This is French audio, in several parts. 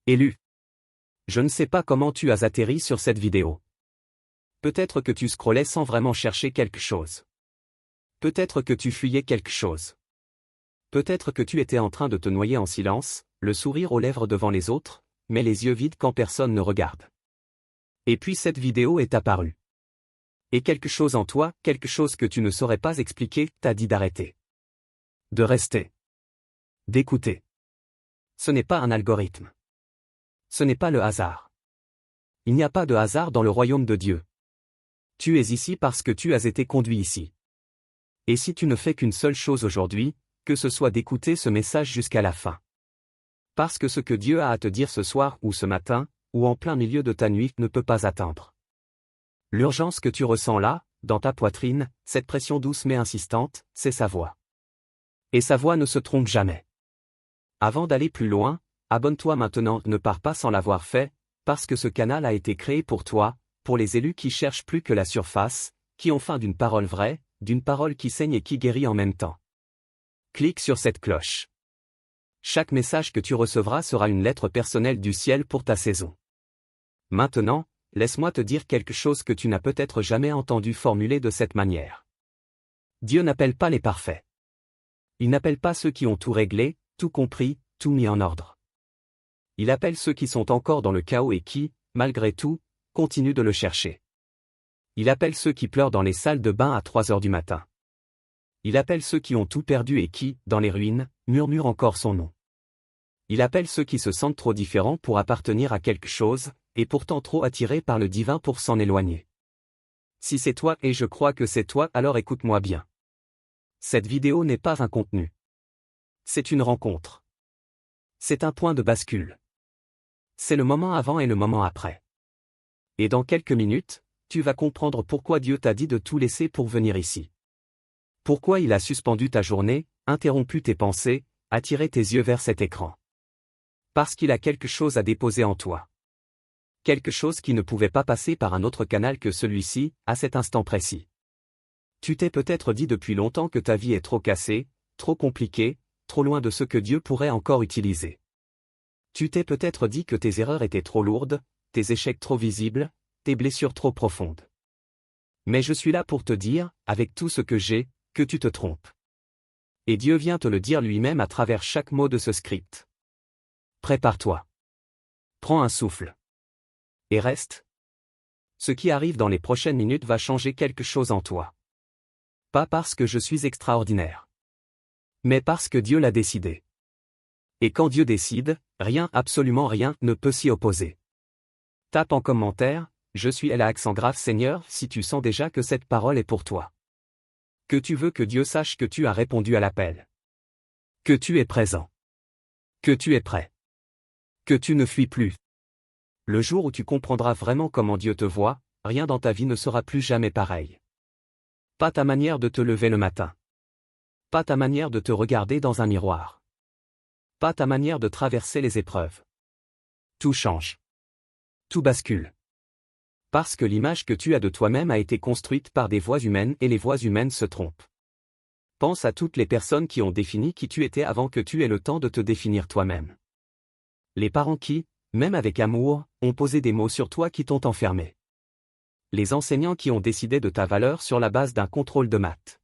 Élu. Je ne sais pas comment tu as atterri sur cette vidéo. Peut-être que tu scrollais sans vraiment chercher quelque chose. Peut-être que tu fuyais quelque chose. Peut-être que tu étais en train de te noyer en silence, le sourire aux lèvres devant les autres, mais les yeux vides quand personne ne regarde. Et puis cette vidéo est apparue. Et quelque chose en toi, quelque chose que tu ne saurais pas expliquer, t'a dit d'arrêter. De rester. D'écouter. Ce n'est pas un algorithme. Ce n'est pas le hasard. Il n'y a pas de hasard dans le royaume de Dieu. Tu es ici parce que tu as été conduit ici. Et si tu ne fais qu'une seule chose aujourd'hui, que ce soit d'écouter ce message jusqu'à la fin. Parce que ce que Dieu a à te dire ce soir ou ce matin, ou en plein milieu de ta nuit, ne peut pas attendre. L'urgence que tu ressens là, dans ta poitrine, cette pression douce mais insistante, c'est sa voix. Et sa voix ne se trompe jamais. Avant d'aller plus loin, abonne-toi maintenant, ne pars pas sans l'avoir fait, parce que ce canal a été créé pour toi, pour les élus qui cherchent plus que la surface, qui ont faim d'une parole vraie, d'une parole qui saigne et qui guérit en même temps. Clique sur cette cloche. Chaque message que tu recevras sera une lettre personnelle du ciel pour ta saison. Maintenant, laisse-moi te dire quelque chose que tu n'as peut-être jamais entendu formuler de cette manière. Dieu n'appelle pas les parfaits. Il n'appelle pas ceux qui ont tout réglé, tout compris, tout mis en ordre. Il appelle ceux qui sont encore dans le chaos et qui, malgré tout, continuent de le chercher. Il appelle ceux qui pleurent dans les salles de bain à 3 heures du matin. Il appelle ceux qui ont tout perdu et qui, dans les ruines, murmurent encore son nom. Il appelle ceux qui se sentent trop différents pour appartenir à quelque chose, et pourtant trop attirés par le divin pour s'en éloigner. Si c'est toi et je crois que c'est toi, alors écoute-moi bien. Cette vidéo n'est pas un contenu. C'est une rencontre. C'est un point de bascule. C'est le moment avant et le moment après. Et dans quelques minutes, tu vas comprendre pourquoi Dieu t'a dit de tout laisser pour venir ici. Pourquoi il a suspendu ta journée, interrompu tes pensées, attiré tes yeux vers cet écran. Parce qu'il a quelque chose à déposer en toi. Quelque chose qui ne pouvait pas passer par un autre canal que celui-ci, à cet instant précis. Tu t'es peut-être dit depuis longtemps que ta vie est trop cassée, trop compliquée, trop loin de ce que Dieu pourrait encore utiliser. Tu t'es peut-être dit que tes erreurs étaient trop lourdes, tes échecs trop visibles, tes blessures trop profondes. Mais je suis là pour te dire, avec tout ce que j'ai, que tu te trompes. Et Dieu vient te le dire lui-même à travers chaque mot de ce script. Prépare-toi. Prends un souffle. Et reste. Ce qui arrive dans les prochaines minutes va changer quelque chose en toi. Pas parce que je suis extraordinaire. Mais parce que Dieu l'a décidé. Et quand Dieu décide, rien, absolument rien, ne peut s'y opposer. Tape en commentaire, je suis L à accent grave Seigneur, si tu sens déjà que cette parole est pour toi. Que tu veux que Dieu sache que tu as répondu à l'appel. Que tu es présent. Que tu es prêt. Que tu ne fuis plus. Le jour où tu comprendras vraiment comment Dieu te voit, rien dans ta vie ne sera plus jamais pareil. Pas ta manière de te lever le matin. Pas ta manière de te regarder dans un miroir. Pas ta manière de traverser les épreuves. Tout change. Tout bascule. Parce que l'image que tu as de toi-même a été construite par des voix humaines et les voix humaines se trompent. Pense à toutes les personnes qui ont défini qui tu étais avant que tu aies le temps de te définir toi-même. Les parents qui, même avec amour, ont posé des mots sur toi qui t'ont enfermé. Les enseignants qui ont décidé de ta valeur sur la base d'un contrôle de maths.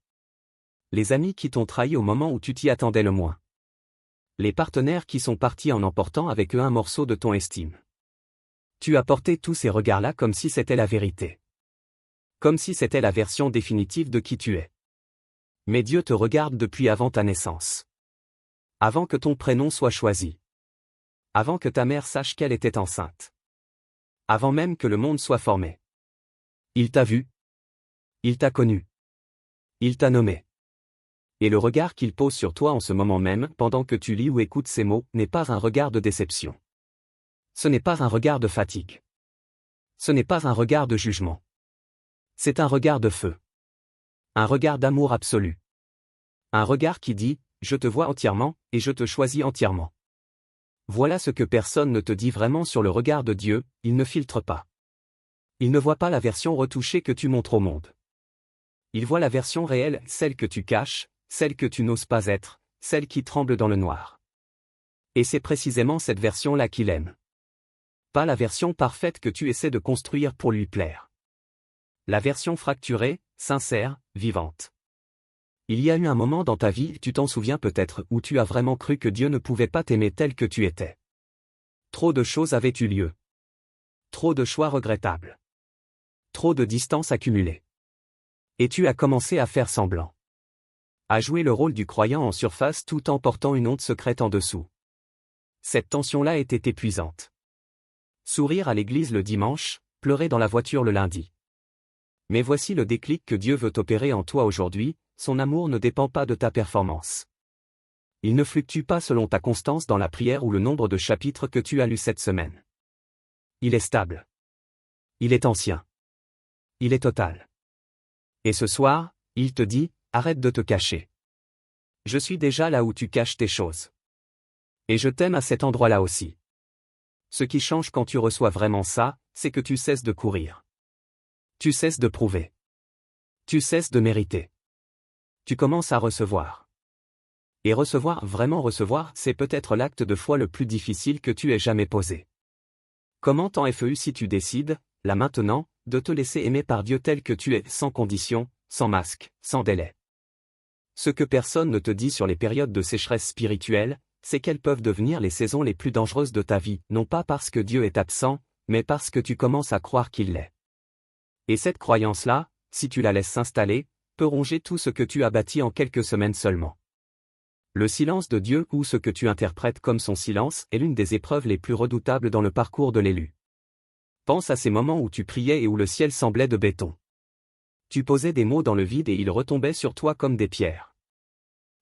Les amis qui t'ont trahi au moment où tu t'y attendais le moins. Les partenaires qui sont partis en emportant avec eux un morceau de ton estime. Tu as porté tous ces regards-là comme si c'était la vérité. Comme si c'était la version définitive de qui tu es. Mais Dieu te regarde depuis avant ta naissance. Avant que ton prénom soit choisi. Avant que ta mère sache qu'elle était enceinte. Avant même que le monde soit formé. Il t'a vu. Il t'a connu. Il t'a nommé. Et le regard qu'il pose sur toi en ce moment même, pendant que tu lis ou écoutes ces mots, n'est pas un regard de déception. Ce n'est pas un regard de fatigue. Ce n'est pas un regard de jugement. C'est un regard de feu. Un regard d'amour absolu. Un regard qui dit, je te vois entièrement, et je te choisis entièrement. Voilà ce que personne ne te dit vraiment sur le regard de Dieu, il ne filtre pas. Il ne voit pas la version retouchée que tu montres au monde. Il voit la version réelle, celle que tu caches, celle que tu n'oses pas être, celle qui tremble dans le noir. Et c'est précisément cette version-là qu'il aime. Pas la version parfaite que tu essaies de construire pour lui plaire. La version fracturée, sincère, vivante. Il y a eu un moment dans ta vie, tu t'en souviens peut-être, où tu as vraiment cru que Dieu ne pouvait pas t'aimer tel que tu étais. Trop de choses avaient eu lieu. Trop de choix regrettables. Trop de distance accumulée. Et tu as commencé à faire semblant. À jouer le rôle du croyant en surface tout en portant une honte secrète en dessous. Cette tension-là était épuisante. Sourire à l'église le dimanche, pleurer dans la voiture le lundi. Mais voici le déclic que Dieu veut opérer en toi aujourd'hui, son amour ne dépend pas de ta performance. Il ne fluctue pas selon ta constance dans la prière ou le nombre de chapitres que tu as lus cette semaine. Il est stable. Il est ancien. Il est total. Et ce soir, il te dit, arrête de te cacher. Je suis déjà là où tu caches tes choses. Et je t'aime à cet endroit-là aussi. Ce qui change quand tu reçois vraiment ça, c'est que tu cesses de courir. Tu cesses de prouver. Tu cesses de mériter. Tu commences à recevoir. Et recevoir, vraiment recevoir, c'est peut-être l'acte de foi le plus difficile que tu aies jamais posé. Comment t'en fais si tu décides, là maintenant, de te laisser aimer par Dieu tel que tu es, sans condition, sans masque, sans délai. Ce que personne ne te dit sur les périodes de sécheresse spirituelle, c'est qu'elles peuvent devenir les saisons les plus dangereuses de ta vie, non pas parce que Dieu est absent, mais parce que tu commences à croire qu'il l'est. Et cette croyance-là, si tu la laisses s'installer, peut ronger tout ce que tu as bâti en quelques semaines seulement. Le silence de Dieu, ou ce que tu interprètes comme son silence, est l'une des épreuves les plus redoutables dans le parcours de l'élu. Pense à ces moments où tu priais et où le ciel semblait de béton. Tu posais des mots dans le vide et ils retombaient sur toi comme des pierres.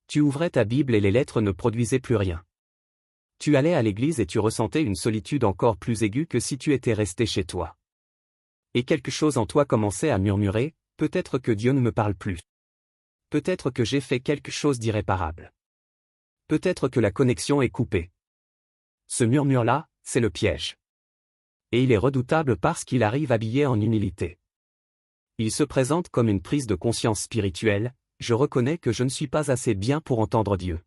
Tu ouvrais ta Bible et les lettres ne produisaient plus rien. Tu allais à l'église et tu ressentais une solitude encore plus aiguë que si tu étais resté chez toi. Et quelque chose en toi commençait à murmurer, peut-être que Dieu ne me parle plus. Peut-être que j'ai fait quelque chose d'irréparable. Peut-être que la connexion est coupée. Ce murmure-là, c'est le piège. Et il est redoutable parce qu'il arrive habillé en humilité. Il se présente comme une prise de conscience spirituelle, je reconnais que je ne suis pas assez bien pour entendre Dieu.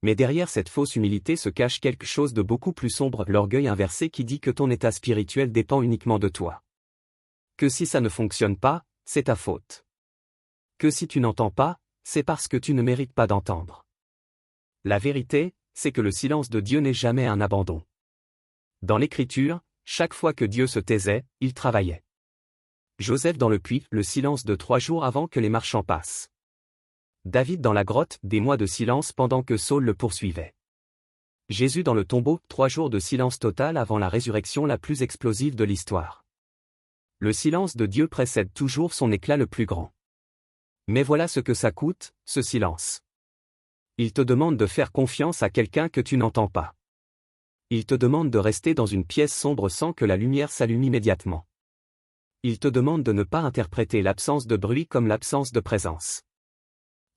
Mais derrière cette fausse humilité se cache quelque chose de beaucoup plus sombre, l'orgueil inversé qui dit que ton état spirituel dépend uniquement de toi. Que si ça ne fonctionne pas, c'est ta faute. Que si tu n'entends pas, c'est parce que tu ne mérites pas d'entendre. La vérité, c'est que le silence de Dieu n'est jamais un abandon. Dans l'Écriture, chaque fois que Dieu se taisait, il travaillait. Joseph dans le puits, le silence de 3 jours avant que les marchands passent. David dans la grotte, des mois de silence pendant que Saul le poursuivait. Jésus dans le tombeau, 3 jours de silence total avant la résurrection la plus explosive de l'histoire. Le silence de Dieu précède toujours son éclat le plus grand. Mais voilà ce que ça coûte, ce silence. Il te demande de faire confiance à quelqu'un que tu n'entends pas. Il te demande de rester dans une pièce sombre sans que la lumière s'allume immédiatement. Il te demande de ne pas interpréter l'absence de bruit comme l'absence de présence.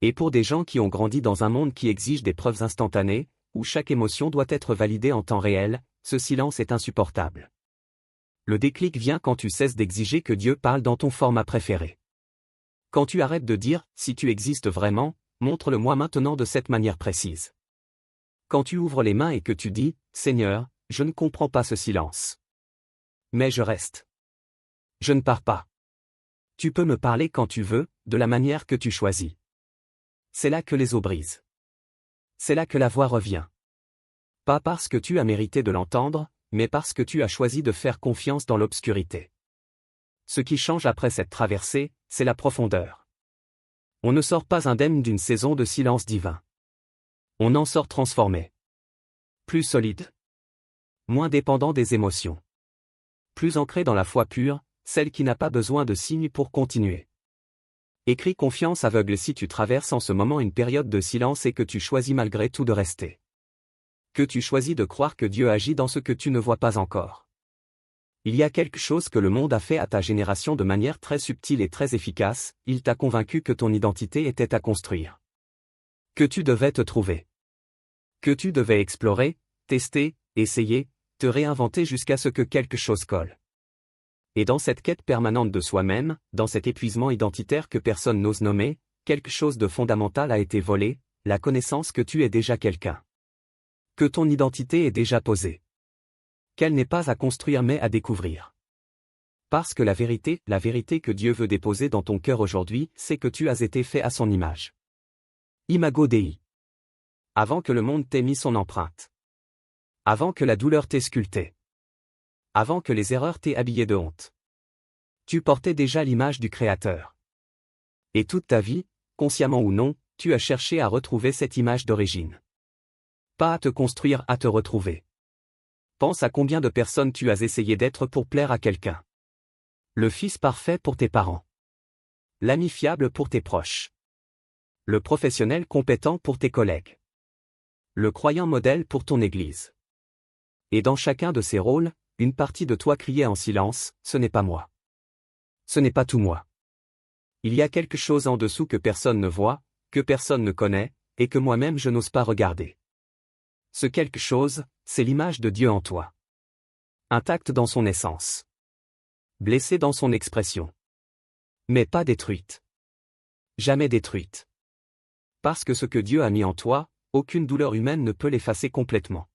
Et pour des gens qui ont grandi dans un monde qui exige des preuves instantanées, où chaque émotion doit être validée en temps réel, ce silence est insupportable. Le déclic vient quand tu cesses d'exiger que Dieu parle dans ton format préféré. Quand tu arrêtes de dire « si tu existes vraiment, montre-le-moi maintenant de cette manière précise ». Quand tu ouvres les mains et que tu dis « Seigneur, je ne comprends pas ce silence. Mais je reste. Je ne pars pas. Tu peux me parler quand tu veux, de la manière que tu choisis. » C'est là que les eaux brisent. C'est là que la voix revient. Pas parce que tu as mérité de l'entendre, mais parce que tu as choisi de faire confiance dans l'obscurité. Ce qui change après cette traversée, c'est la profondeur. On ne sort pas indemne d'une saison de silence divin. On en sort transformé. Plus solide. Moins dépendant des émotions. Plus ancré dans la foi pure, celle qui n'a pas besoin de signes pour continuer. Écris confiance aveugle si tu traverses en ce moment une période de silence et que tu choisis malgré tout de rester. Que tu choisis de croire que Dieu agit dans ce que tu ne vois pas encore. Il y a quelque chose que le monde a fait à ta génération de manière très subtile et très efficace, il t'a convaincu que ton identité était à construire. Que tu devais te trouver. Que tu devais explorer, tester, essayer, te réinventer jusqu'à ce que quelque chose colle. Et dans cette quête permanente de soi-même, dans cet épuisement identitaire que personne n'ose nommer, quelque chose de fondamental a été volé, la connaissance que tu es déjà quelqu'un. Que ton identité est déjà posée. qu'elle n'est pas à construire mais à découvrir. Parce que la vérité que Dieu veut déposer dans ton cœur aujourd'hui, c'est que tu as été fait à son image. Imago Dei. Avant que le monde t'ait mis son empreinte. Avant que la douleur t'ait sculpté. Avant que les erreurs t'aient habillé de honte. Tu portais déjà l'image du Créateur. Et toute ta vie, consciemment ou non, tu as cherché à retrouver cette image d'origine. Pas à te construire, à te retrouver. Pense à combien de personnes tu as essayé d'être pour plaire à quelqu'un. Le fils parfait pour tes parents. L'ami fiable pour tes proches. Le professionnel compétent pour tes collègues. Le croyant modèle pour ton église. Et dans chacun de ces rôles, une partie de toi criait en silence, ce n'est pas moi. Ce n'est pas tout moi. Il y a quelque chose en dessous que personne ne voit, que personne ne connaît, et que moi-même je n'ose pas regarder. Ce quelque chose, c'est l'image de Dieu en toi. Intacte dans son essence. Blessée dans son expression. Mais pas détruite. Jamais détruite. Parce que ce que Dieu a mis en toi, aucune douleur humaine ne peut l'effacer complètement.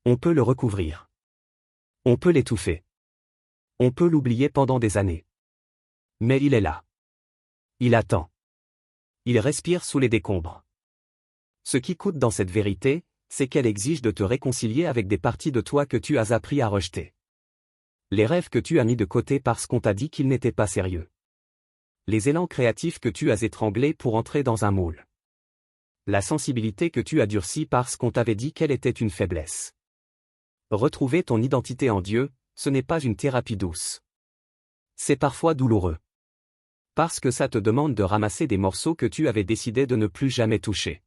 On peut le recouvrir. On peut l'étouffer. On peut l'oublier pendant des années. Mais il est là. Il attend. Il respire sous les décombres. Ce qui coûte dans cette vérité, c'est qu'elle exige de te réconcilier avec des parties de toi que tu as appris à rejeter. Les rêves que tu as mis de côté parce qu'on t'a dit qu'ils n'étaient pas sérieux. Les élans créatifs que tu as étranglés pour entrer dans un moule. La sensibilité que tu as durcie parce qu'on t'avait dit qu'elle était une faiblesse. Retrouver ton identité en Dieu, ce n'est pas une thérapie douce. C'est parfois douloureux. Parce que ça te demande de ramasser des morceaux que tu avais décidé de ne plus jamais toucher.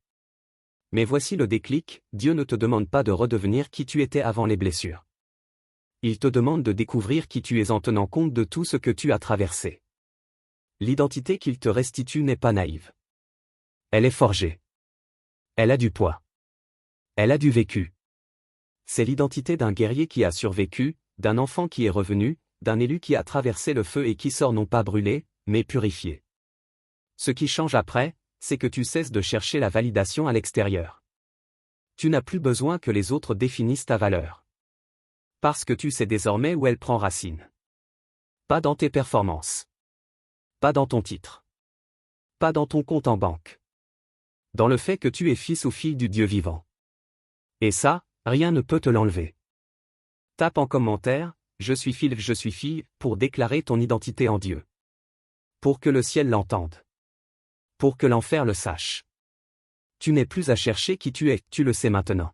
Mais voici le déclic, Dieu ne te demande pas de redevenir qui tu étais avant les blessures. Il te demande de découvrir qui tu es en tenant compte de tout ce que tu as traversé. L'identité qu'il te restitue n'est pas naïve. Elle est forgée. Elle a du poids. Elle a du vécu. C'est l'identité d'un guerrier qui a survécu, d'un enfant qui est revenu, d'un élu qui a traversé le feu et qui sort non pas brûlé, mais purifié. Ce qui change après, c'est que tu cesses de chercher la validation à l'extérieur. Tu n'as plus besoin que les autres définissent ta valeur. Parce que tu sais désormais où elle prend racine. Pas dans tes performances. Pas dans ton titre. Pas dans ton compte en banque. Dans le fait que tu es fils ou fille du Dieu vivant. Et ça, rien ne peut te l'enlever. Tape en commentaire, je suis fille, pour déclarer ton identité en Dieu. Pour que le ciel l'entende. Pour que l'enfer le sache. Tu n'es plus à chercher qui tu es, tu le sais maintenant.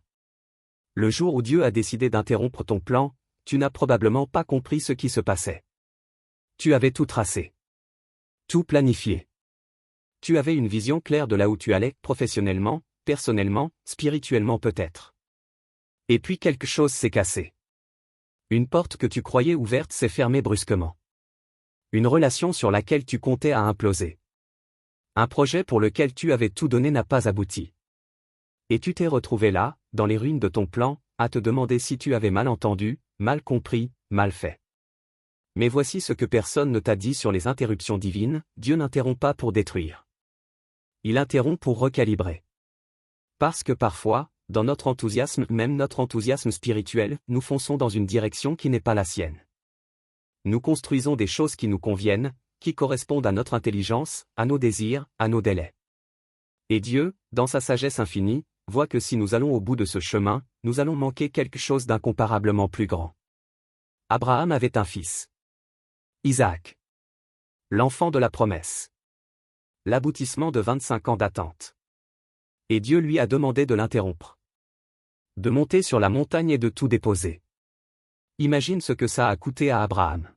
Le jour où Dieu a décidé d'interrompre ton plan, tu n'as probablement pas compris ce qui se passait. Tu avais tout tracé. Tout planifié. Tu avais une vision claire de là où tu allais, professionnellement, personnellement, spirituellement peut-être. Et puis quelque chose s'est cassé. Une porte que tu croyais ouverte s'est fermée brusquement. Une relation sur laquelle tu comptais a implosé. Un projet pour lequel tu avais tout donné n'a pas abouti. Et tu t'es retrouvé là, dans les ruines de ton plan, à te demander si tu avais mal entendu, mal compris, mal fait. Mais voici ce que personne ne t'a dit sur les interruptions divines, Dieu n'interrompt pas pour détruire. Il interrompt pour recalibrer. Parce que parfois, dans notre enthousiasme, même notre enthousiasme spirituel, nous fonçons dans une direction qui n'est pas la sienne. Nous construisons des choses qui nous conviennent, qui correspondent à notre intelligence, à nos désirs, à nos délais. Et Dieu, dans sa sagesse infinie, voit que si nous allons au bout de ce chemin, nous allons manquer quelque chose d'incomparablement plus grand. Abraham avait un fils. Isaac. L'enfant de la promesse. L'aboutissement de 25 ans d'attente. Et Dieu lui a demandé de l'interrompre. De monter sur la montagne et de tout déposer. Imagine ce que ça a coûté à Abraham.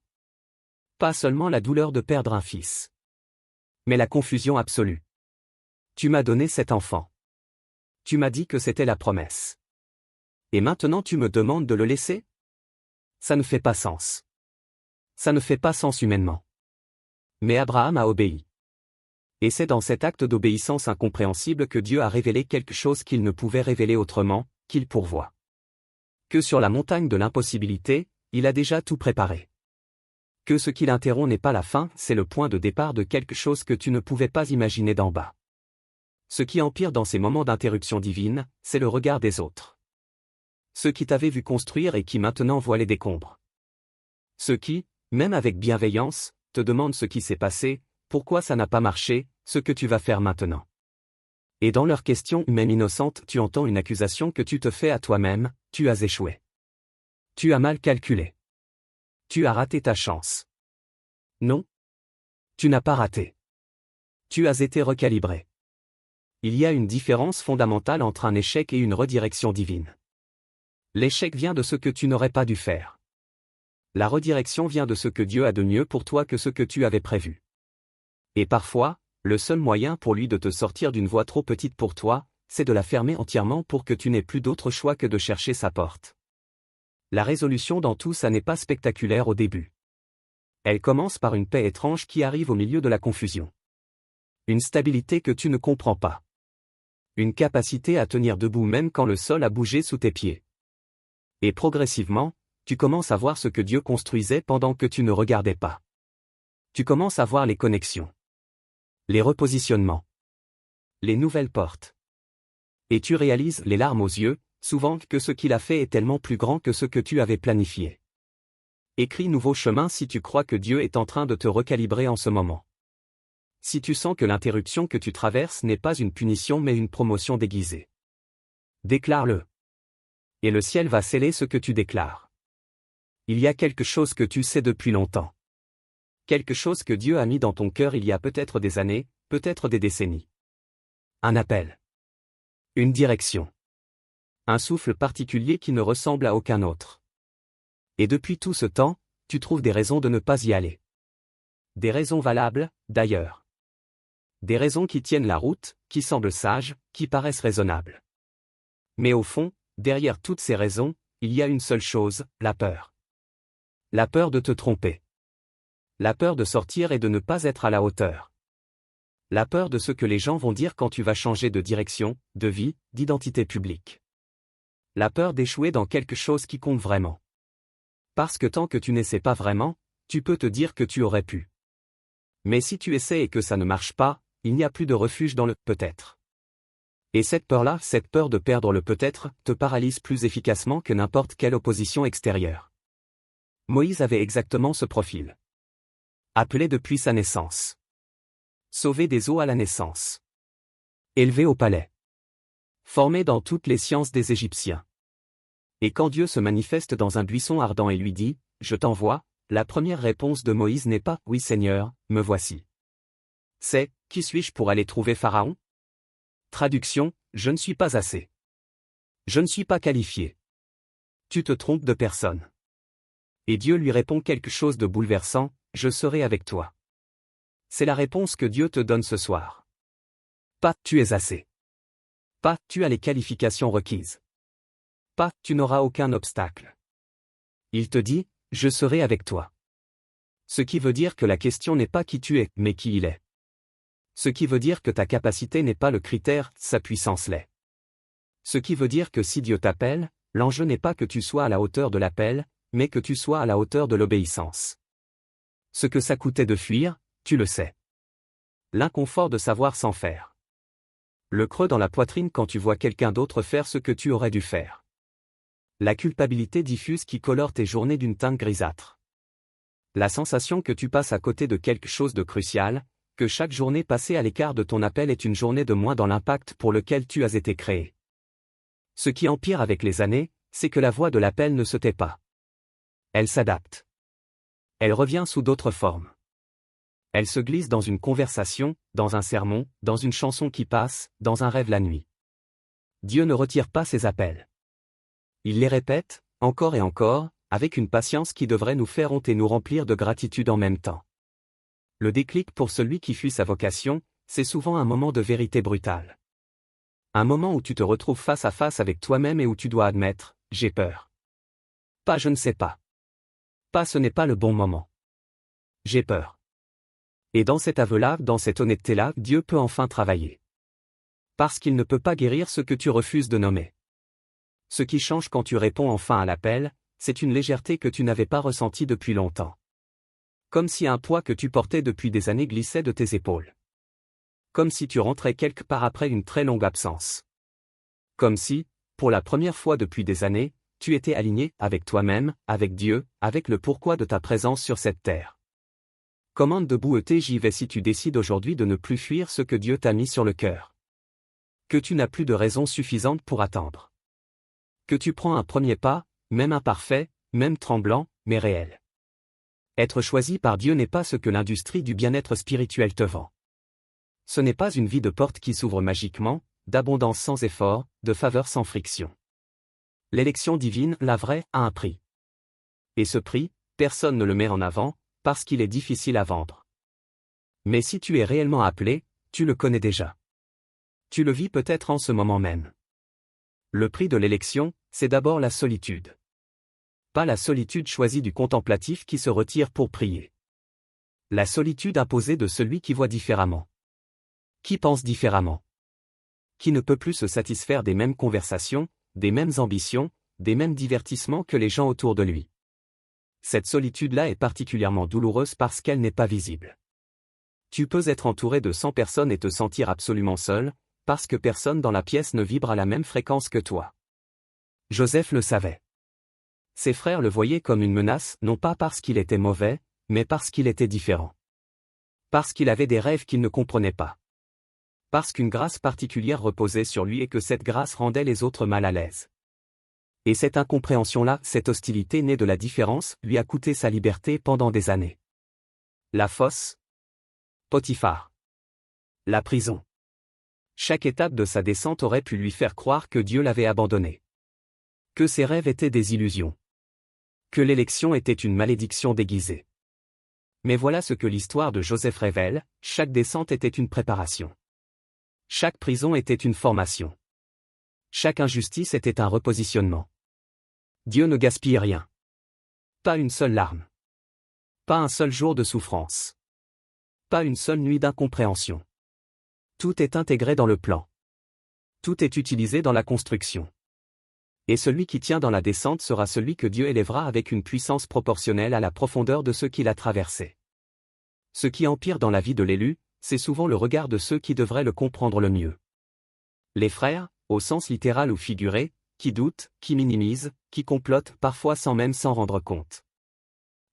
Pas seulement la douleur de perdre un fils. Mais la confusion absolue. Tu m'as donné cet enfant. Tu m'as dit que c'était la promesse. Et maintenant tu me demandes de le laisser? Ça ne fait pas sens. Ça ne fait pas sens humainement. Mais Abraham a obéi. Et c'est dans cet acte d'obéissance incompréhensible que Dieu a révélé quelque chose qu'il ne pouvait révéler autrement, qu'il pourvoit. Que sur la montagne de l'impossibilité, il a déjà tout préparé. Que ce qu'il interrompt n'est pas la fin, c'est le point de départ de quelque chose que tu ne pouvais pas imaginer d'en bas. Ce qui empire dans ces moments d'interruption divine, c'est le regard des autres. Ceux qui t'avaient vu construire et qui maintenant voient les décombres. Ceux qui, même avec bienveillance, te demandent ce qui s'est passé, pourquoi ça n'a pas marché, ce que tu vas faire maintenant. Et dans leurs questions même innocentes, tu entends une accusation que tu te fais à toi-même, tu as échoué. Tu as mal calculé. Tu as raté ta chance. Non. Tu n'as pas raté. Tu as été recalibré. Il y a une différence fondamentale entre un échec et une redirection divine. L'échec vient de ce que tu n'aurais pas dû faire. La redirection vient de ce que Dieu a de mieux pour toi que ce que tu avais prévu. Et parfois, le seul moyen pour lui de te sortir d'une voie trop petite pour toi, c'est de la fermer entièrement pour que tu n'aies plus d'autre choix que de chercher sa porte. La résolution dans tout ça n'est pas spectaculaire au début. Elle commence par une paix étrange qui arrive au milieu de la confusion. Une stabilité que tu ne comprends pas. Une capacité à tenir debout même quand le sol a bougé sous tes pieds. Et progressivement, tu commences à voir ce que Dieu construisait pendant que tu ne regardais pas. Tu commences à voir les connexions. Les repositionnements. Les nouvelles portes. Et tu réalises, les larmes aux yeux, souvent que ce qu'il a fait est tellement plus grand que ce que tu avais planifié. Écris nouveau chemin si tu crois que Dieu est en train de te recalibrer en ce moment. Si tu sens que l'interruption que tu traverses n'est pas une punition mais une promotion déguisée. Déclare-le. Et le ciel va sceller ce que tu déclares. Il y a quelque chose que tu sais depuis longtemps. Quelque chose que Dieu a mis dans ton cœur il y a peut-être des années, peut-être des décennies. Un appel. Une direction. Un souffle particulier qui ne ressemble à aucun autre. Et depuis tout ce temps, tu trouves des raisons de ne pas y aller. Des raisons valables, d'ailleurs. Des raisons qui tiennent la route, qui semblent sages, qui paraissent raisonnables. Mais au fond, derrière toutes ces raisons, il y a une seule chose, la peur. La peur de te tromper. La peur de sortir et de ne pas être à la hauteur. La peur de ce que les gens vont dire quand tu vas changer de direction, de vie, d'identité publique. La peur d'échouer dans quelque chose qui compte vraiment. Parce que tant que tu n'essaies pas vraiment, tu peux te dire que tu aurais pu. Mais si tu essaies et que ça ne marche pas, il n'y a plus de refuge dans le « peut-être ». Et cette peur-là, cette peur de perdre le peut-être, te paralyse plus efficacement que n'importe quelle opposition extérieure. Moïse avait exactement ce profil. Appelé depuis sa naissance. Sauvé des eaux à la naissance. Élevé au palais. Formé dans toutes les sciences des Égyptiens. Et quand Dieu se manifeste dans un buisson ardent et lui dit « Je t'envoie », la première réponse de Moïse n'est pas « Oui Seigneur, me voici ». C'est « Qui suis-je pour aller trouver Pharaon ?» Traduction, je ne suis pas assez. Je ne suis pas qualifié. Tu te trompes de personne. Et Dieu lui répond quelque chose de bouleversant, je serai avec toi. C'est la réponse que Dieu te donne ce soir. Pas, tu es assez. Pas, tu as les qualifications requises. Pas, tu n'auras aucun obstacle. Il te dit, je serai avec toi. Ce qui veut dire que la question n'est pas qui tu es, mais qui il est. Ce qui veut dire que ta capacité n'est pas le critère, sa puissance l'est. Ce qui veut dire que si Dieu t'appelle, l'enjeu n'est pas que tu sois à la hauteur de l'appel, mais que tu sois à la hauteur de l'obéissance. Ce que ça coûtait de fuir, tu le sais. L'inconfort de savoir sans faire. Le creux dans la poitrine quand tu vois quelqu'un d'autre faire ce que tu aurais dû faire. La culpabilité diffuse qui colore tes journées d'une teinte grisâtre. La sensation que tu passes à côté de quelque chose de crucial, que chaque journée passée à l'écart de ton appel est une journée de moins dans l'impact pour lequel tu as été créé. Ce qui empire avec les années, c'est que la voix de l'appel ne se tait pas. Elle s'adapte. Elle revient sous d'autres formes. Elle se glisse dans une conversation, dans un sermon, dans une chanson qui passe, dans un rêve la nuit. Dieu ne retire pas ses appels. Il les répète, encore et encore, avec une patience qui devrait nous faire honte et nous remplir de gratitude en même temps. Le déclic pour celui qui fuit sa vocation, c'est souvent un moment de vérité brutale. Un moment où tu te retrouves face à face avec toi-même et où tu dois admettre, j'ai peur. Pas je ne sais pas. Pas ce n'est pas le bon moment. J'ai peur. Et dans cet aveu-là, dans cette honnêteté-là, Dieu peut enfin travailler. Parce qu'il ne peut pas guérir ce que tu refuses de nommer. Ce qui change quand tu réponds enfin à l'appel, c'est une légèreté que tu n'avais pas ressentie depuis longtemps. Comme si un poids que tu portais depuis des années glissait de tes épaules. Comme si tu rentrais quelque part après une très longue absence. Comme si, pour la première fois depuis des années, tu étais aligné avec toi-même, avec Dieu, avec le pourquoi de ta présence sur cette terre. Commande debout j'y vais si tu décides aujourd'hui de ne plus fuir ce que Dieu t'a mis sur le cœur. Que tu n'as plus de raison suffisante pour attendre. Que tu prends un premier pas, même imparfait, même tremblant, mais réel. Être choisi par Dieu n'est pas ce que l'industrie du bien-être spirituel te vend. Ce n'est pas une vie de porte qui s'ouvre magiquement, d'abondance sans effort, de faveur sans friction. L'élection divine, la vraie, a un prix. Et ce prix, personne ne le met en avant, parce qu'il est difficile à vendre. Mais si tu es réellement appelé, tu le connais déjà. Tu le vis peut-être en ce moment même. Le prix de l'élection, c'est d'abord la solitude. Pas la solitude choisie du contemplatif qui se retire pour prier. La solitude imposée de celui qui voit différemment. Qui pense différemment. Qui ne peut plus se satisfaire des mêmes conversations, des mêmes ambitions, des mêmes divertissements que les gens autour de lui. Cette solitude-là est particulièrement douloureuse parce qu'elle n'est pas visible. Tu peux être entouré de 100 personnes et te sentir absolument seul, parce que personne dans la pièce ne vibre à la même fréquence que toi. Joseph le savait. Ses frères le voyaient comme une menace, non pas parce qu'il était mauvais, mais parce qu'il était différent. Parce qu'il avait des rêves qu'ils ne comprenaient pas. Parce qu'une grâce particulière reposait sur lui et que cette grâce rendait les autres mal à l'aise. Et cette incompréhension-là, cette hostilité née de la différence, lui a coûté sa liberté pendant des années. La fosse. Potiphar. La prison. Chaque étape de sa descente aurait pu lui faire croire que Dieu l'avait abandonné. Que ses rêves étaient des illusions. Que l'élection était une malédiction déguisée. Mais voilà ce que l'histoire de Joseph révèle, chaque descente était une préparation. Chaque prison était une formation. Chaque injustice était un repositionnement. Dieu ne gaspille rien. Pas une seule larme. Pas un seul jour de souffrance. Pas une seule nuit d'incompréhension. Tout est intégré dans le plan. Tout est utilisé dans la construction. Et celui qui tient dans la descente sera celui que Dieu élèvera avec une puissance proportionnelle à la profondeur de ce qu'il a traversé. Ce qui empire dans la vie de l'élu, c'est souvent le regard de ceux qui devraient le comprendre le mieux. Les frères, au sens littéral ou figuré, qui doutent, qui minimisent, qui complotent parfois sans même s'en rendre compte.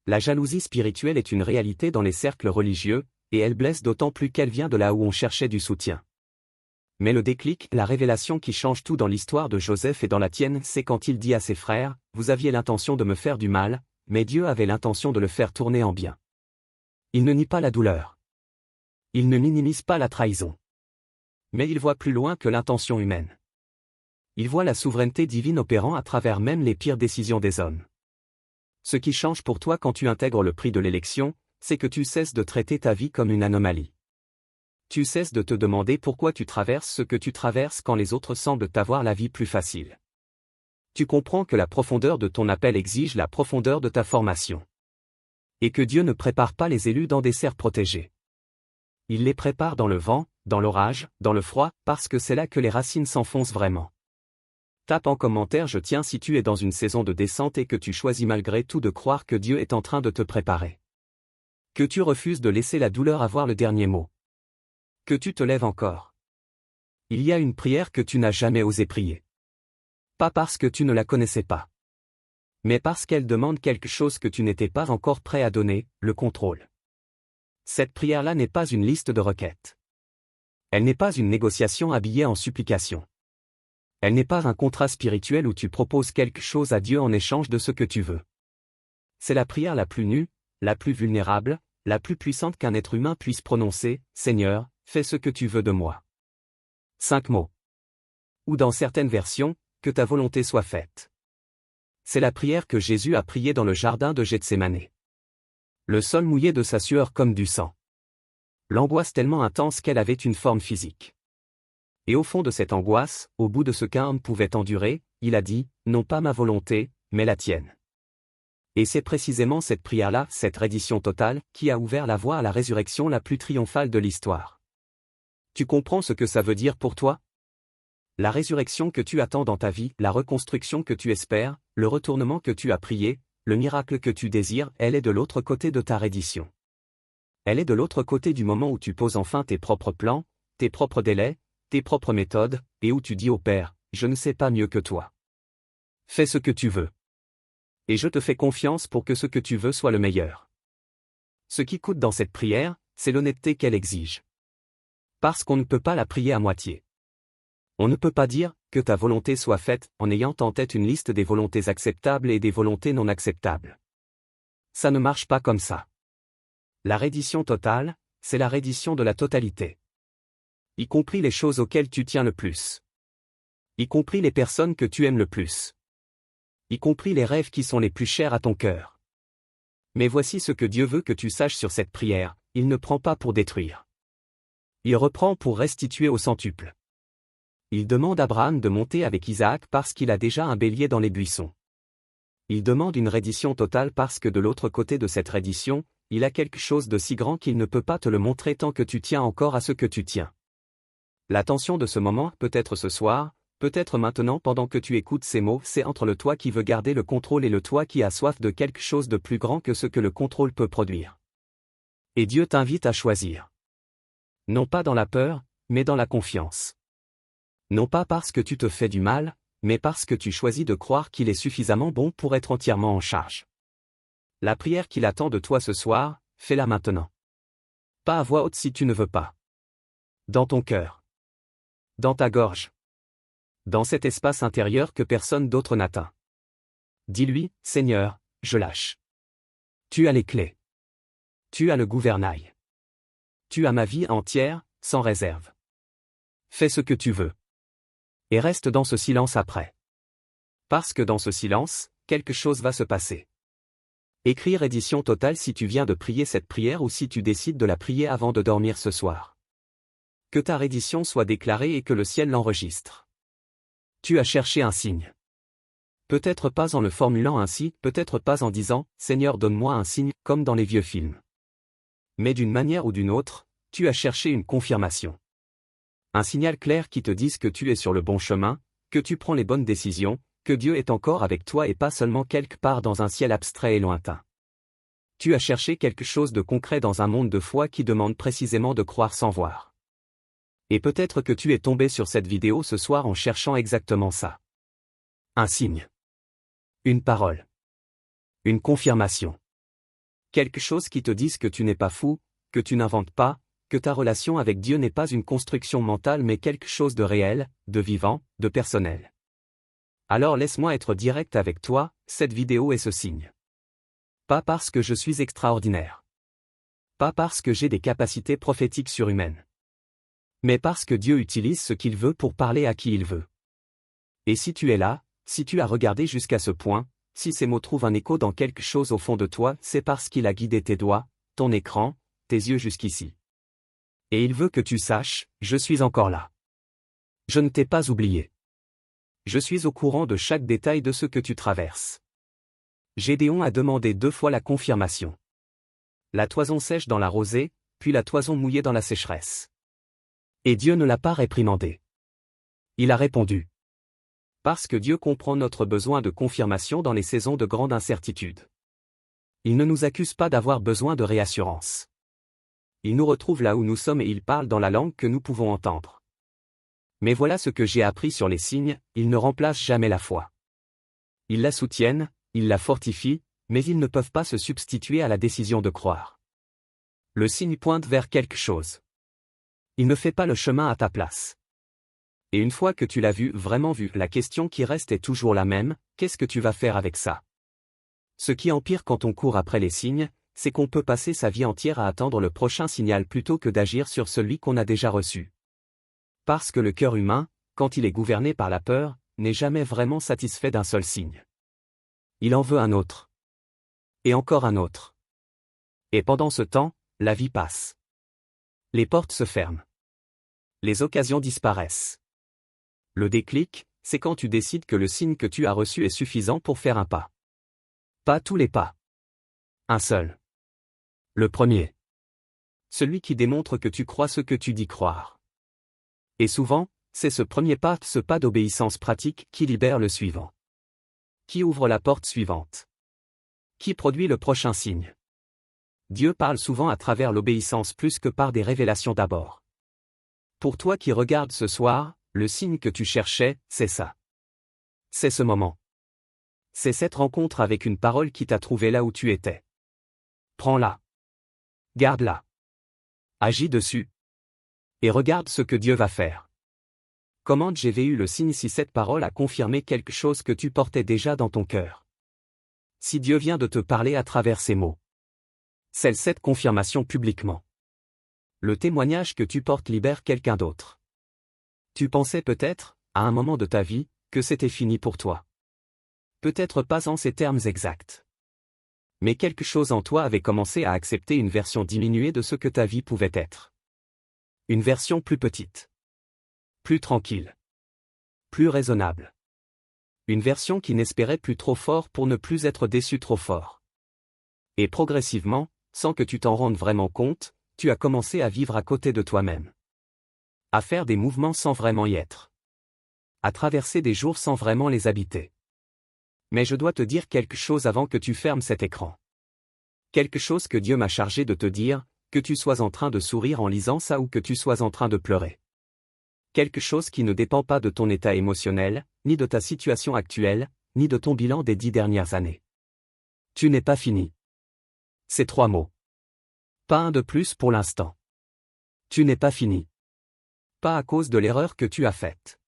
La jalousie spirituelle est une réalité dans les cercles religieux, et elle blesse d'autant plus qu'elle vient de là où on cherchait du soutien. Mais le déclic, la révélation qui change tout dans l'histoire de Joseph et dans la tienne, c'est quand il dit à ses frères, « Vous aviez l'intention de me faire du mal, mais Dieu avait l'intention de le faire tourner en bien. » Il ne nie pas la douleur. Il ne minimise pas la trahison. Mais il voit plus loin que l'intention humaine. Il voit la souveraineté divine opérant à travers même les pires décisions des hommes. Ce qui change pour toi quand tu intègres le prix de l'élection, c'est que tu cesses de traiter ta vie comme une anomalie. Tu cesses de te demander pourquoi tu traverses ce que tu traverses quand les autres semblent t'avoir la vie plus facile. Tu comprends que la profondeur de ton appel exige la profondeur de ta formation. Et que Dieu ne prépare pas les élus dans des serres protégées. Il les prépare dans le vent, dans l'orage, dans le froid, parce que c'est là que les racines s'enfoncent vraiment. Tape en commentaire je tiens si tu es dans une saison de descente et que tu choisis malgré tout de croire que Dieu est en train de te préparer. Que tu refuses de laisser la douleur avoir le dernier mot. Que tu te lèves encore. Il y a une prière que tu n'as jamais osé prier. Pas parce que tu ne la connaissais pas. Mais parce qu'elle demande quelque chose que tu n'étais pas encore prêt à donner, le contrôle. Cette prière-là n'est pas une liste de requêtes. Elle n'est pas une négociation habillée en supplication. Elle n'est pas un contrat spirituel où tu proposes quelque chose à Dieu en échange de ce que tu veux. C'est la prière la plus nue, la plus vulnérable, la plus puissante qu'un être humain puisse prononcer, « Seigneur, fais ce que tu veux de moi. » 5 mots. Ou dans certaines versions, « Que ta volonté soit faite. » C'est la prière que Jésus a priée dans le jardin de Gethsémani. Le sol mouillé de sa sueur comme du sang. L'angoisse tellement intense qu'elle avait une forme physique. Et au fond de cette angoisse, au bout de ce qu'un homme pouvait endurer, il a dit, « Non pas ma volonté, mais la tienne. » Et c'est précisément cette prière-là, cette reddition totale, qui a ouvert la voie à la résurrection la plus triomphale de l'histoire. Tu comprends ce que ça veut dire pour toi? La résurrection que tu attends dans ta vie, la reconstruction que tu espères, le retournement que tu as prié, le miracle que tu désires, elle est de l'autre côté de ta reddition. Elle est de l'autre côté du moment où tu poses enfin tes propres plans, tes propres délais, tes propres méthodes, et où tu dis au Père, « Je ne sais pas mieux que toi. Fais ce que tu veux. Et je te fais confiance pour que ce que tu veux soit le meilleur. Ce qui coûte dans cette prière, c'est l'honnêteté qu'elle exige. Parce qu'on ne peut pas la prier à moitié. On ne peut pas dire « que ta volonté soit faite » en ayant en tête une liste des volontés acceptables et des volontés non acceptables. Ça ne marche pas comme ça. La reddition totale, c'est la reddition de la totalité. Y compris les choses auxquelles tu tiens le plus. Y compris les personnes que tu aimes le plus. Y compris les rêves qui sont les plus chers à ton cœur. Mais voici ce que Dieu veut que tu saches sur cette prière, il ne prend pas pour détruire. Il reprend pour restituer au centuple. Il demande à Abraham de monter avec Isaac parce qu'il a déjà un bélier dans les buissons. Il demande une reddition totale parce que de l'autre côté de cette reddition, il a quelque chose de si grand qu'il ne peut pas te le montrer tant que tu tiens encore à ce que tu tiens. L'attention de ce moment, peut-être ce soir, peut-être maintenant pendant que tu écoutes ces mots, c'est entre le toi qui veut garder le contrôle et le toi qui a soif de quelque chose de plus grand que ce que le contrôle peut produire. Et Dieu t'invite à choisir. Non pas dans la peur, mais dans la confiance. Non pas parce que tu te fais du mal, mais parce que tu choisis de croire qu'il est suffisamment bon pour être entièrement en charge. La prière qu'il attend de toi ce soir, fais-la maintenant. Pas à voix haute si tu ne veux pas. Dans ton cœur. Dans ta gorge. Dans cet espace intérieur que personne d'autre n'atteint. Dis-lui, Seigneur, je lâche. Tu as les clés. Tu as le gouvernail. Tu as ma vie entière, sans réserve. Fais ce que tu veux. Et reste dans ce silence après. Parce que dans ce silence, quelque chose va se passer. Écris reddition totale si tu viens de prier cette prière ou si tu décides de la prier avant de dormir ce soir. Que ta reddition soit déclarée et que le ciel l'enregistre. Tu as cherché un signe. Peut-être pas en le formulant ainsi, peut-être pas en disant « Seigneur donne-moi un signe » comme dans les vieux films. Mais d'une manière ou d'une autre, tu as cherché une confirmation. Un signal clair qui te dise que tu es sur le bon chemin, que tu prends les bonnes décisions, que Dieu est encore avec toi et pas seulement quelque part dans un ciel abstrait et lointain. Tu as cherché quelque chose de concret dans un monde de foi qui demande précisément de croire sans voir. Et peut-être que tu es tombé sur cette vidéo ce soir en cherchant exactement ça. Un signe. Une parole. Une confirmation. Quelque chose qui te dise que tu n'es pas fou, que tu n'inventes pas, que ta relation avec Dieu n'est pas une construction mentale mais quelque chose de réel, de vivant, de personnel. Alors laisse-moi être direct avec toi, cette vidéo est ce signe. Pas parce que je suis extraordinaire. Pas parce que j'ai des capacités prophétiques surhumaines. Mais parce que Dieu utilise ce qu'il veut pour parler à qui il veut. Et si tu es là, si tu as regardé jusqu'à ce point, si ces mots trouvent un écho dans quelque chose au fond de toi, c'est parce qu'il a guidé tes doigts, ton écran, tes yeux jusqu'ici. Et il veut que tu saches, je suis encore là. Je ne t'ai pas oublié. Je suis au courant de chaque détail de ce que tu traverses. Gédéon a demandé 2 fois la confirmation. La toison sèche dans la rosée, puis la toison mouillée dans la sécheresse. Et Dieu ne l'a pas réprimandé. Il a répondu. Parce que Dieu comprend notre besoin de confirmation dans les saisons de grande incertitude. Il ne nous accuse pas d'avoir besoin de réassurance. Il nous retrouve là où nous sommes et il parle dans la langue que nous pouvons entendre. Mais voilà ce que j'ai appris sur les signes, ils ne remplacent jamais la foi. Ils la soutiennent, ils la fortifient, mais ils ne peuvent pas se substituer à la décision de croire. Le signe pointe vers quelque chose. Il ne fait pas le chemin à ta place. Et une fois que tu l'as vu, vraiment vu, la question qui reste est toujours la même, qu'est-ce que tu vas faire avec ça? Ce qui empire quand on court après les signes, c'est qu'on peut passer sa vie entière à attendre le prochain signal plutôt que d'agir sur celui qu'on a déjà reçu. Parce que le cœur humain, quand il est gouverné par la peur, n'est jamais vraiment satisfait d'un seul signe. Il en veut un autre. Et encore un autre. Et pendant ce temps, la vie passe. Les portes se ferment. Les occasions disparaissent. Le déclic, c'est quand tu décides que le signe que tu as reçu est suffisant pour faire un pas. Pas tous les pas. Un seul. Le premier. Celui qui démontre que tu crois ce que tu dis croire. Et souvent, c'est ce premier pas, ce pas d'obéissance pratique, qui libère le suivant. Qui ouvre la porte suivante. Qui produit le prochain signe. Dieu parle souvent à travers l'obéissance plus que par des révélations d'abord. Pour toi qui regardes ce soir, le signe que tu cherchais, c'est ça. C'est ce moment. C'est cette rencontre avec une parole qui t'a trouvé là où tu étais. Prends-la. Garde-la. Agis dessus. Et regarde ce que Dieu va faire. Comment j'ai vu le signe si cette parole a confirmé quelque chose que tu portais déjà dans ton cœur. Si Dieu vient de te parler à travers ces mots. Celle cette confirmation publiquement. Le témoignage que tu portes libère quelqu'un d'autre. Tu pensais peut-être, à un moment de ta vie, que c'était fini pour toi. Peut-être pas en ces termes exacts. Mais quelque chose en toi avait commencé à accepter une version diminuée de ce que ta vie pouvait être. Une version plus petite. Plus tranquille. Plus raisonnable. Une version qui n'espérait plus trop fort pour ne plus être déçu trop fort. Et progressivement, sans que tu t'en rendes vraiment compte, tu as commencé à vivre à côté de toi-même. À faire des mouvements sans vraiment y être. À traverser des jours sans vraiment les habiter. Mais je dois te dire quelque chose avant que tu fermes cet écran. Quelque chose que Dieu m'a chargé de te dire, que tu sois en train de sourire en lisant ça ou que tu sois en train de pleurer. Quelque chose qui ne dépend pas de ton état émotionnel, ni de ta situation actuelle, ni de ton bilan des 10 dernières années. Tu n'es pas fini. Ces 3 mots. Pas un de plus pour l'instant. Tu n'es pas fini. Pas à cause de l'erreur que tu as faite.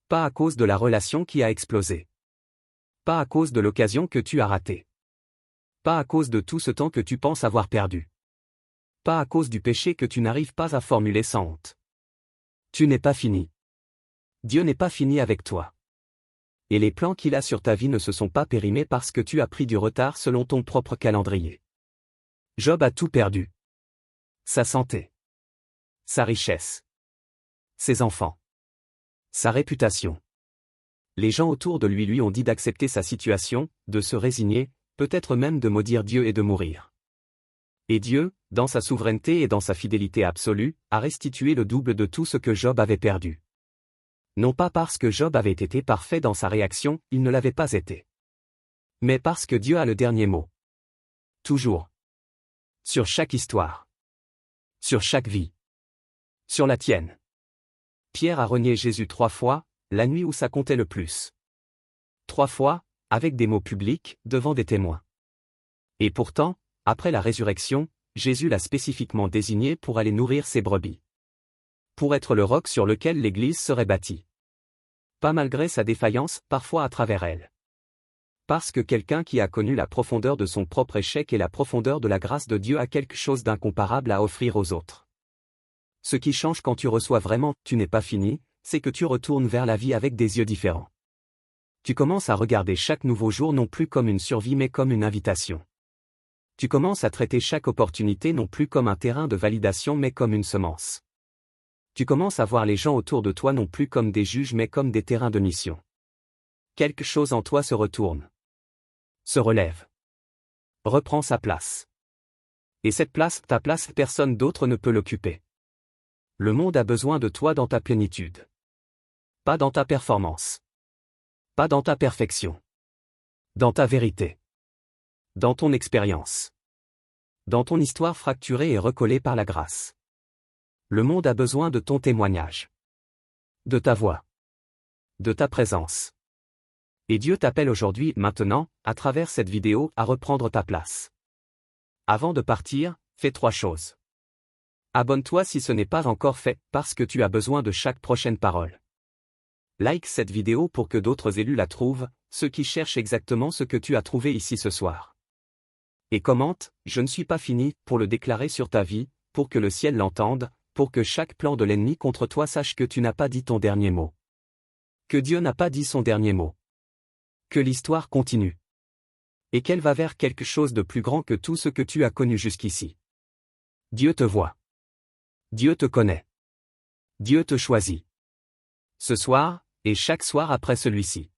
Pas à cause de la relation qui a explosé. Pas à cause de l'occasion que tu as ratée. Pas à cause de tout ce temps que tu penses avoir perdu. Pas à cause du péché que tu n'arrives pas à formuler sans honte. Tu n'es pas fini. Dieu n'est pas fini avec toi. Et les plans qu'il a sur ta vie ne se sont pas périmés parce que tu as pris du retard selon ton propre calendrier. Job a tout perdu. Sa santé. Sa richesse. Ses enfants. Sa réputation. Les gens autour de lui ont dit d'accepter sa situation, de se résigner, peut-être même de maudire Dieu et de mourir. Et Dieu, dans sa souveraineté et dans sa fidélité absolue, a restitué le double de tout ce que Job avait perdu. Non pas parce que Job avait été parfait dans sa réaction, il ne l'avait pas été. Mais parce que Dieu a le dernier mot. Toujours. Sur chaque histoire. Sur chaque vie. Sur la tienne. Pierre a renié Jésus 3 fois, la nuit où ça comptait le plus. 3 fois, avec des mots publics, devant des témoins. Et pourtant, après la résurrection, Jésus l'a spécifiquement désigné pour aller nourrir ses brebis. Pour être le roc sur lequel l'Église serait bâtie. Pas malgré sa défaillance, parfois à travers elle. Parce que quelqu'un qui a connu la profondeur de son propre échec et la profondeur de la grâce de Dieu a quelque chose d'incomparable à offrir aux autres. Ce qui change quand tu reçois vraiment « tu n'es pas fini », c'est que tu retournes vers la vie avec des yeux différents. Tu commences à regarder chaque nouveau jour non plus comme une survie mais comme une invitation. Tu commences à traiter chaque opportunité non plus comme un terrain de validation mais comme une semence. Tu commences à voir les gens autour de toi non plus comme des juges mais comme des terrains de mission. Quelque chose en toi se retourne. Se relève. Reprend sa place. Et cette place, ta place, personne d'autre ne peut l'occuper. Le monde a besoin de toi dans ta plénitude. Pas dans ta performance. Pas dans ta perfection. Dans ta vérité. Dans ton expérience. Dans ton histoire fracturée et recollée par la grâce. Le monde a besoin de ton témoignage. De ta voix. De ta présence. Et Dieu t'appelle aujourd'hui, maintenant, à travers cette vidéo, à reprendre ta place. Avant de partir, fais 3 choses. Abonne-toi si ce n'est pas encore fait, parce que tu as besoin de chaque prochaine parole. Like cette vidéo pour que d'autres élus la trouvent, ceux qui cherchent exactement ce que tu as trouvé ici ce soir. Et commente, je ne suis pas fini, pour le déclarer sur ta vie, pour que le ciel l'entende, pour que chaque plan de l'ennemi contre toi sache que tu n'as pas dit ton dernier mot. Que Dieu n'a pas dit son dernier mot. Que l'histoire continue. Et qu'elle va vers quelque chose de plus grand que tout ce que tu as connu jusqu'ici. Dieu te voit. Dieu te connaît. Dieu te choisit. Ce soir, et chaque soir après celui-ci.